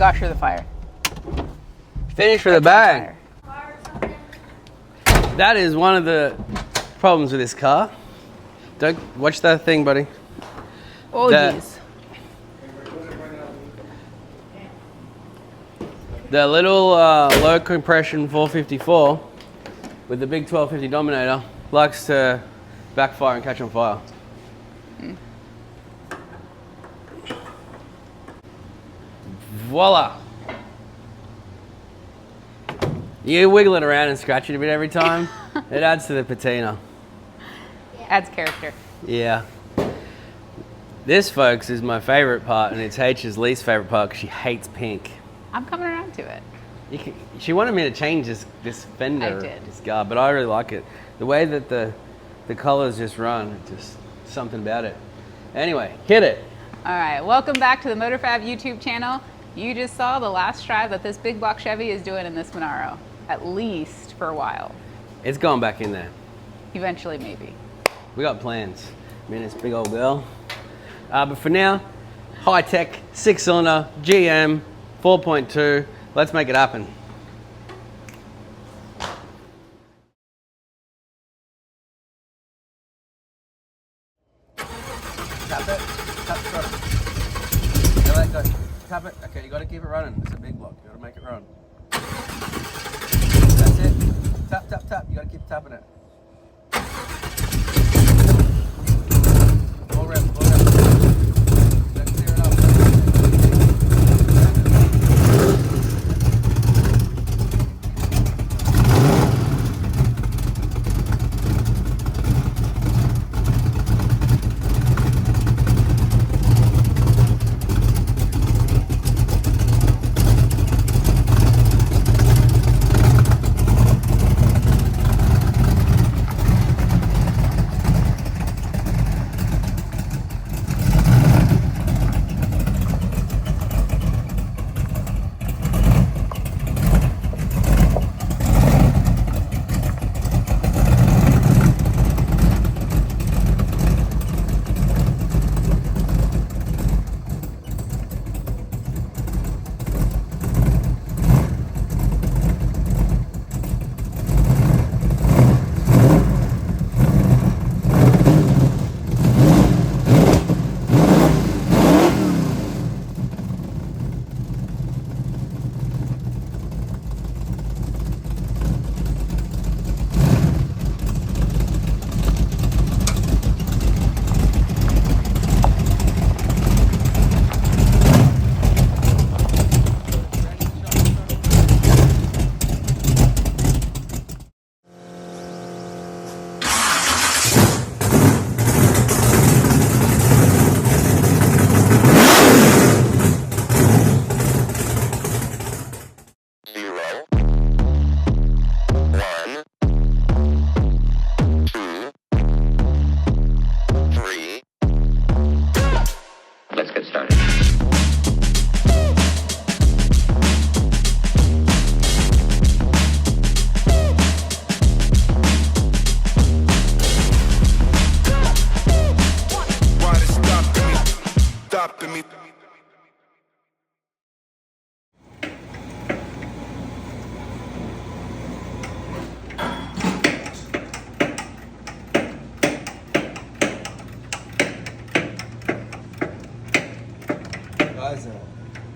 gosh, you're the fire. Finish with a bang. That is one of the problems with this car. Don't watch that thing, buddy. Oh, jeez. The little low compression 454 with the big 1250 Dominator likes to backfire and catch on fire. Voila! You wiggle it around and scratch it a bit every time. It adds to the patina. Adds character. Yeah. This, folks, is my favorite part, and it's H's least favorite part because she hates pink. I'm coming around to it. She wanted me to change this fender, this guard, but I really like it. The way that the colors just run, just something about it. Anyway, hit it. All right, welcome back to the MotorFab YouTube channel. You just saw the last drive that this big block Chevy is doing in this Monaro, at least for a while. It's going back in there. Eventually, maybe. We got plans. Me and this big old girl. But for now, high-tech, 6-cylinder, GM, 4.2. Let's make it happen. Tap it. Tap the throttle. Yeah, let go. Tap it. Okay, you got to keep it running. It's a big block. You got to make it run. That's it. Tap, tap, tap. You got to keep tapping it. All rev, all rev. Let's clear it up.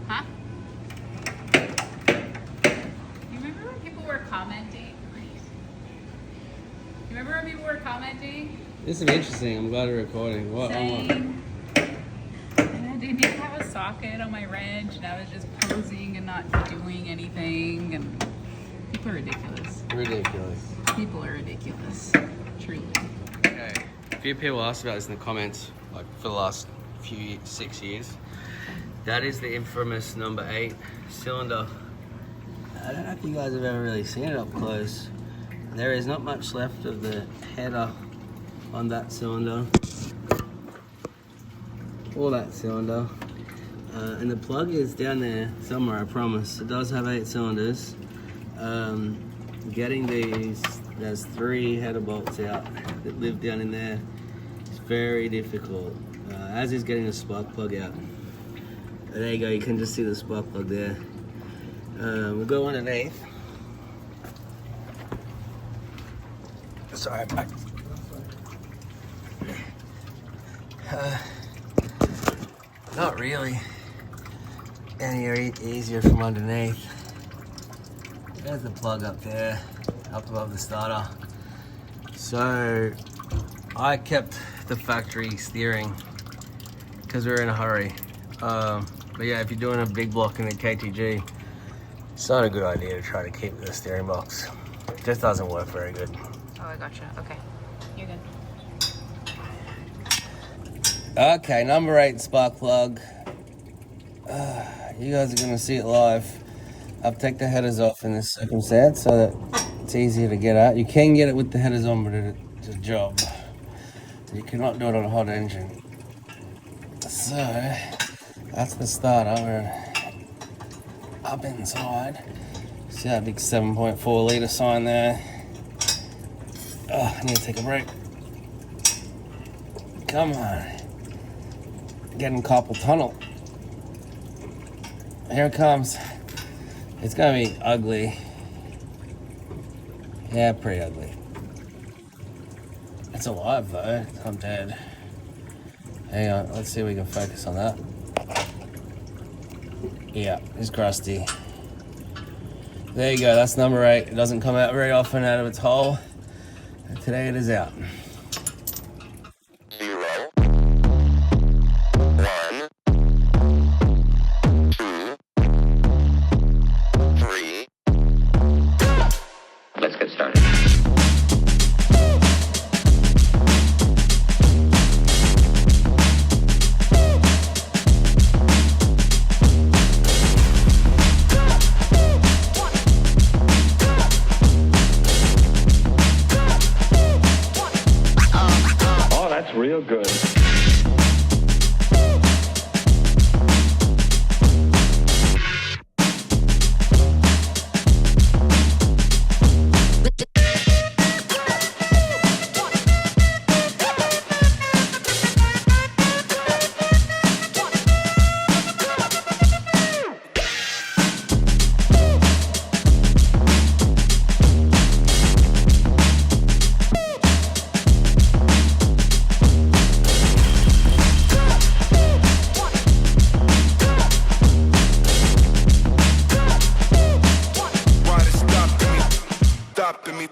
Huh? You remember when people were commenting? You remember when people were commenting? This is interesting. I'm glad you're recording. What? Saying, I didn't even have a socket on my wrench, and I was just posing and not doing anything. And people are ridiculous. Ridiculous. People are ridiculous. Truly. Okay. A few people asked about this in the comments, like for the last 6 years. That is the infamous number 8 cylinder. I don't know if you guys have ever really seen it up close. There is not much left of the header on that cylinder. Or that cylinder. And the plug is down there somewhere, I promise. It does have 8 cylinders. Getting these, there's 3 header bolts out that live down in there. It's very difficult, as is getting the spark plug out. There you go, you can just see the spark plug there. We'll go underneath. Sorry, back. Not really any easier from underneath. There's the plug up there, up above the starter. So I kept the factory steering because we were in a hurry. But yeah, if you're doing a big block in the KTG, it's not a good idea to try to keep the steering box. It just doesn't work very good. Oh, I gotcha. Okay, you're good. Okay, number 8 spark plug. You guys are gonna see it live. I've taken the headers off in this circumstance so that it's easier to get at. You can get it with the headers on, but it's a job. You cannot do it on a hot engine. So that's the starter. We're up inside. See that big 7.4 litre sign there? Oh, I need to take a break. Come on. Getting carpal tunnel. Here it comes. It's gonna be ugly. Yeah, pretty ugly. It's alive though. I'm dead. Hang on, let's see if we can focus on that. Yeah, it's crusty. There you go, that's number 8. It doesn't come out very often out of its hole. And today it is out. 0, 1, 2, 3. Let's get started. Oh, that's real good. Why they stopping me?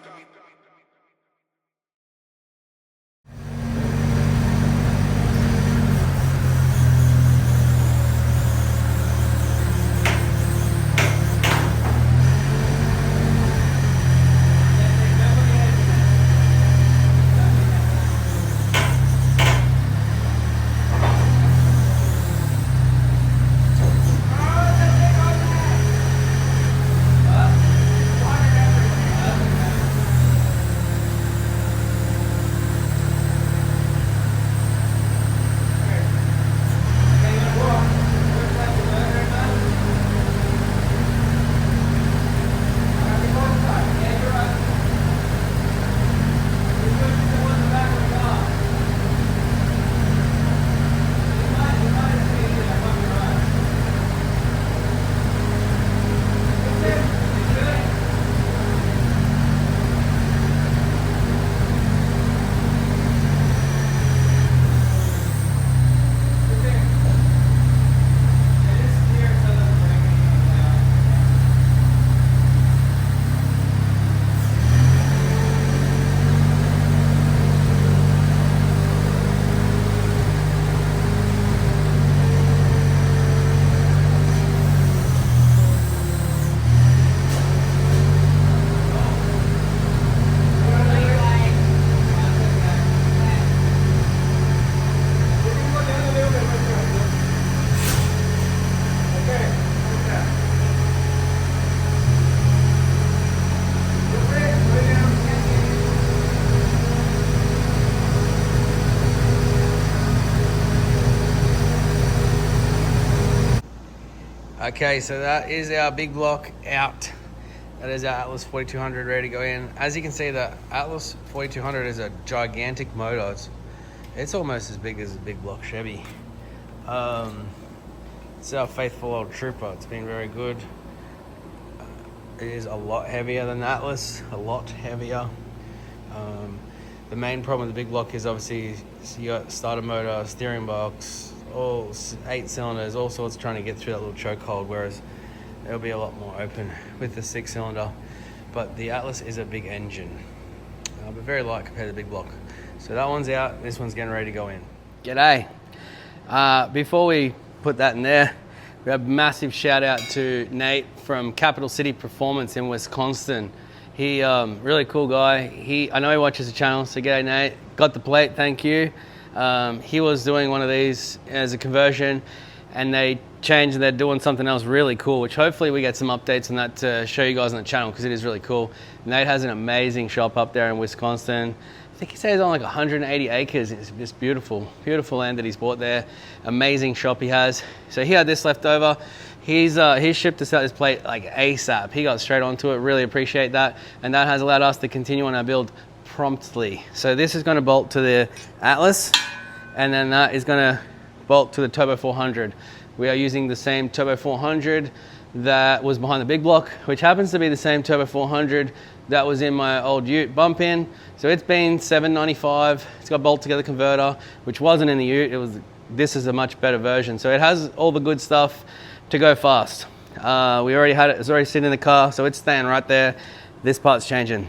Okay, so that is our big block out. That is our Atlas 4200 ready to go in. As you can see, the Atlas 4200 is a gigantic motor. It's almost as big as a big block Chevy. It's It's our faithful old trooper. It's been very good. It is a lot heavier than the Atlas, a lot heavier. The main problem with the big block is obviously you got starter motor, steering box, all 8 cylinders, all sorts trying to get through that little chokehold, whereas it'll be a lot more open with the 6 cylinder. But the Atlas is a big engine, but very light compared to the big block. So that one's out, this one's getting ready to go in. G'day. Before we put that in there, we have a massive shout out to Nate from Capital City Performance in Wisconsin. He, really cool guy. I know he watches the channel, so g'day Nate. Got the plate, thank you. He was doing one of these as a conversion, and they changed and they're doing something else really cool, which hopefully we get some updates on that to show you guys on the channel, because it is really cool. Nate has an amazing shop up there in Wisconsin. I think he says on like 180 acres. It's just beautiful, beautiful land that he's bought there. Amazing shop he has. So he had this left over. He shipped us out this plate like ASAP. He got straight onto it. Really appreciate that. And that has allowed us to continue on our build promptly. So this is going to bolt to the Atlas, and then that is going to bolt to the Turbo 400. We are using the same Turbo 400 that was behind the big block, which happens to be the same Turbo 400 that was in my old Ute bump in. So it's been $795. It's got bolt together converter, which wasn't in the Ute. This is a much better version. So it has all the good stuff to go fast. We already had it. It's already sitting in the car, so it's staying right there. This part's changing.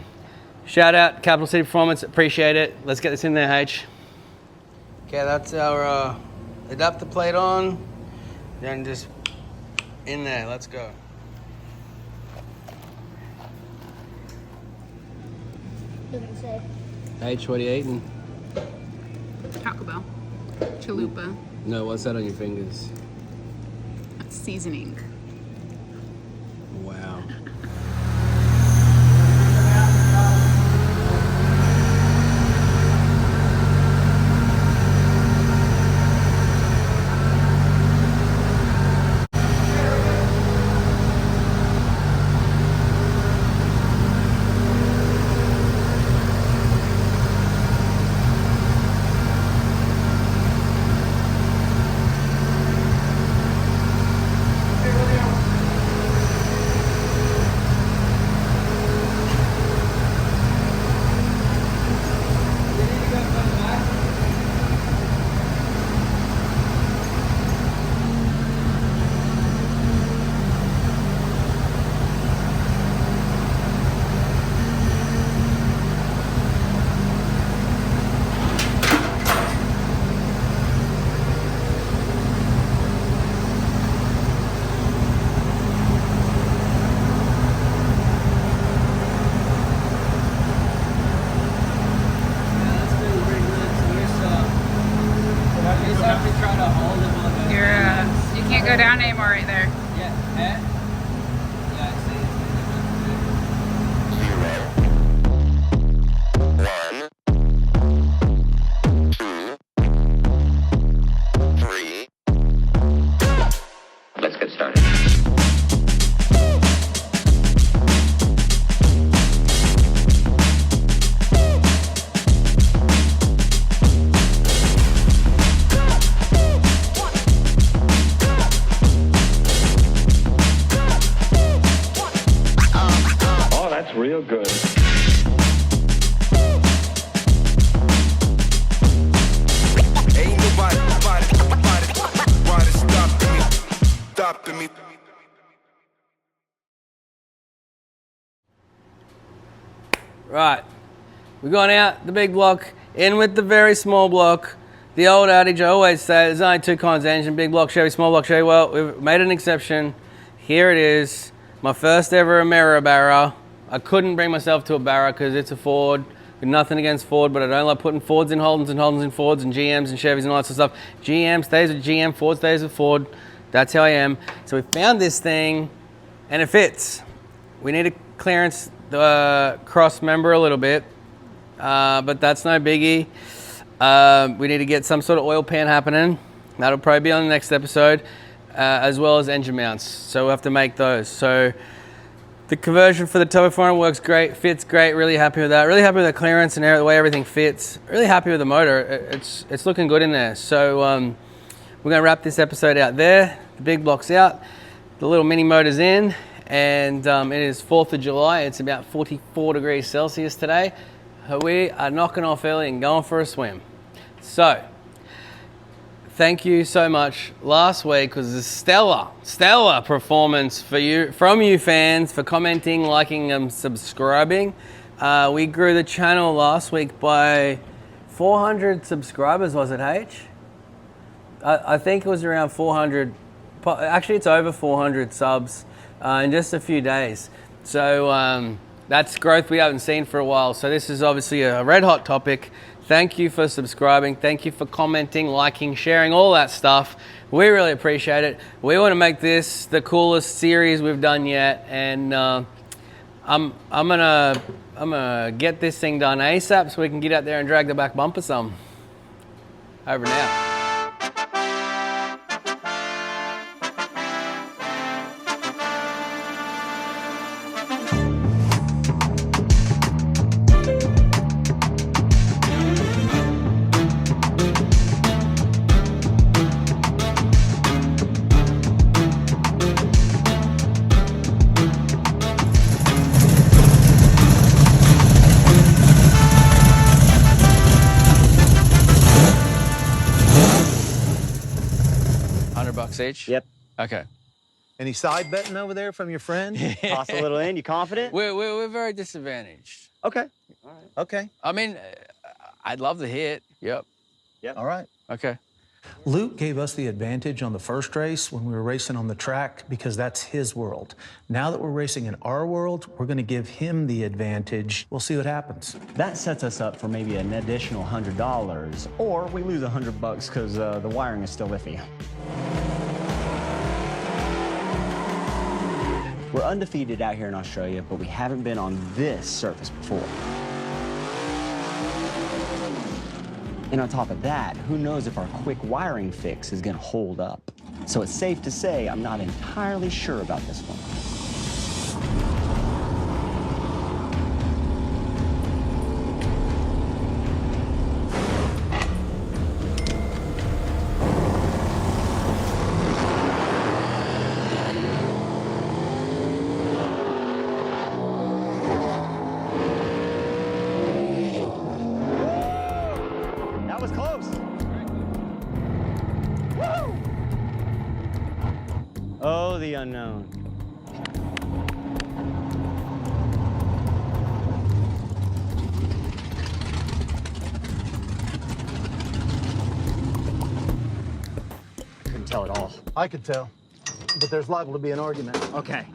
Shout out Capital City Performance. Appreciate it. Let's get this in there, H. Okay, that's our adapter plate on. Then just in there. Let's go. H, what are you eating? Taco Bell. Chalupa. No, what's that on your fingers? That's seasoning. Wow. You can't go down anymore right there. Let's get started. Oh, that's real good. Ain't nobody stopping me. Right, we're going out the big block, in with the very small block. The old adage I always say, there's only two kinds of engine, big block Chevy, small block Chevy. Well, we've made an exception. Here it is, my first ever Amera Barra. I couldn't bring myself to a Barra because it's a Ford. Nothing against Ford, but I don't like putting Fords in Holdens and Holdens in Fords and GMs and Chevys and all that sort of stuff. GM stays with GM, Ford stays with Ford. That's how I am. So we found this thing, and it fits. We need to clearance the cross member a little bit, but that's no biggie. We need to get some sort of oil pan happening. That'll probably be on the next episode, as well as engine mounts. So we'll have to make those. So the conversion for the Turbo 400 works great, fits great, really happy with that. Really happy with the clearance and the way everything fits. Really happy with the motor. It's looking good in there. So we're gonna wrap this episode out there. The big block's out. The little mini motor's in. And it is 4th of July. It's about 44 degrees Celsius today. We are knocking off early and going for a swim. So, thank you so much. Last week was a stellar performance from you fans for commenting, liking, and subscribing. We grew the channel last week by 400 subscribers, was it, H? I think it was around 400. Actually, it's over 400 subs in just a few days. So that's growth we haven't seen for a while. So this is obviously a red hot topic. Thank you for subscribing. Thank you for commenting, liking, sharing, all that stuff. We really appreciate it. We want to make this the coolest series we've done yet, and I'm gonna get this thing done ASAP so we can get out there and drag the back bumper some. Over now. $100 each? Yep. Okay. Any side betting over there from your friend? Toss a little in. You confident? We're very disadvantaged. Okay. All right. Okay. I mean, I'd love to hit. Yep. All right. Okay. Luke gave us the advantage on the first race when we were racing on the track because that's his world. Now that we're racing in our world, we're going to give him the advantage. We'll see what happens. That sets us up for maybe an additional $100, or we lose $100 because the wiring is still iffy. We're undefeated out here in Australia, but we haven't been on this surface before. And on top of that, who knows if our quick wiring fix is gonna hold up. So it's safe to say I'm not entirely sure about this one. That was close. Woo! Oh, the unknown. I couldn't tell at all. I could tell, but there's liable to be an argument. Okay.